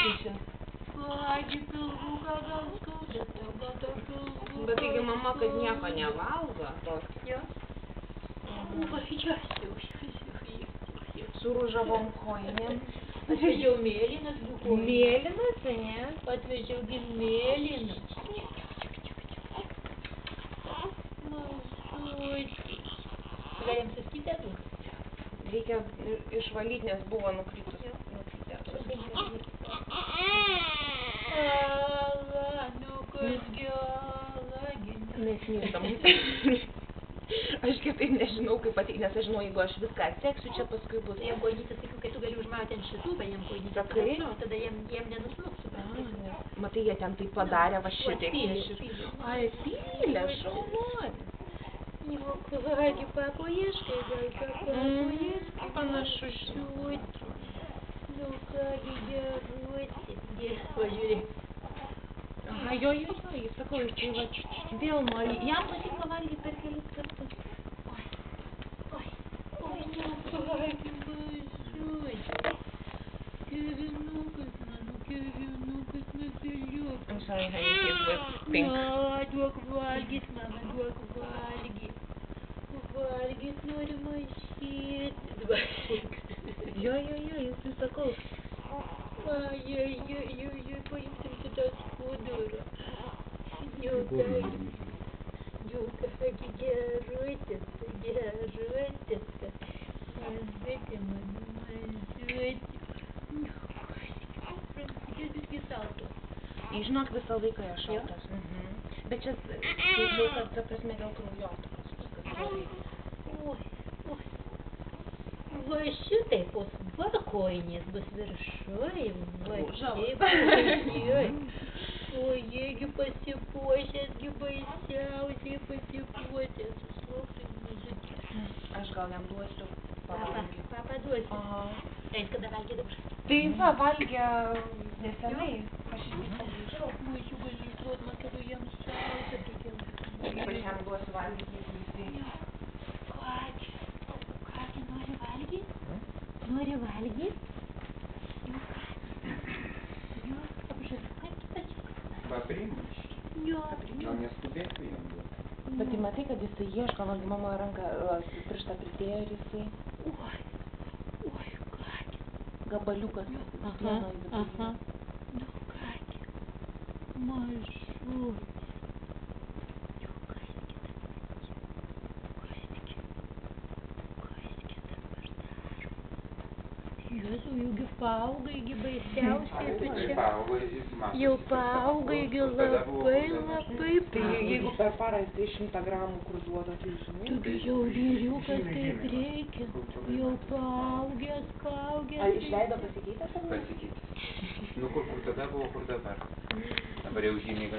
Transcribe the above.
Agi pilvuką gal skauda, gal to pilvuką. Bet taigi mama, kad nieko nevalgo. Jo. Su ružavom kojinėm. Atvežiau mėlynas bukojas. Mėlynas, ne? Atvežiau gi mėlynas. Mažutis. Gal jiems saskytę duoti? Reikia išvalyti, nes buvo nukritus. Alanukas gelagi. Mes mirtam. Aš kitaip nežinau, kaip pateikti, nes aš žinau, jeigu aš viską atseksiu, čia paskui bus. Jiem kojinytės, sakiau, kai tu gali užmauti ant šitų, bet jiem kojinytės tada jiem nenusmuks. Matai, jie ten taip padarė, va šitaip. Ai, pylė, šaunuolė. Nu, kągi, papoieškai, gal papoieškai. Panašu, žinoti. Nu, kągi, geruoti. Pažiūrėk. Aha, jo, jis sakau, jis va vėl nori. Jam patinka valgyti per kelis kartus. Oi, nu, kągi, mažutis. Kevinukas, mano kevinukas, mazaliukas. I'm sorry, honey, his was pink. Duok valgyt, mama, duok valgyt. Valgyt nori mažytis. Jo, jis sakau. Ai, paimsim šitą skudurą. Jau kągi gerutis. Mažutė, mano mažutė. Prancūzės gi saltos. Žinok, visą laiką jo šaltas. Bet čia, kad ta prasme dėl kraujotakos viskas gerai. Oi. Va šitaip, va kojinės bus viršuj, va šiaip. O jiegi pasipuošęs, gi baisiausiai pasipuošęs. Slaukai mažutė. Aš gal jam duosiu. Papa duosiu. Eis kada valgė dabar. Tai va, valgė nesenai. Aš irgi pagrįžau. Maišiu gali išduot, man kada jam šalta tokia. Aš jam duosiu valgyti, jeigu jisai. Kągi, nori valgyt? Nori valgyt? Jo, apžalukai pačiuk. Paprimški. Jo. Gal neskubėtų jam duoti. Bet tai matai, kad jisai ieško, man mama ranką pirštą pridėjo ir jisai. Oi, kągi. Gabaliukas. Aha. Nu, kągi. Mažutis. Jėzau, jaugi paaugai, gi baisiausiai tu čia. Jau paaugai, gi labai. Jeigu per parą jisai 100 gramų kur duoda, tai žinai. Tugi jau vyriukas taip reikia. Jau paaugęs. Ar išleido pasikeitęs? Pasikeitęs. Nu kur tada buvo, kur dabar. Dabar jau žymiai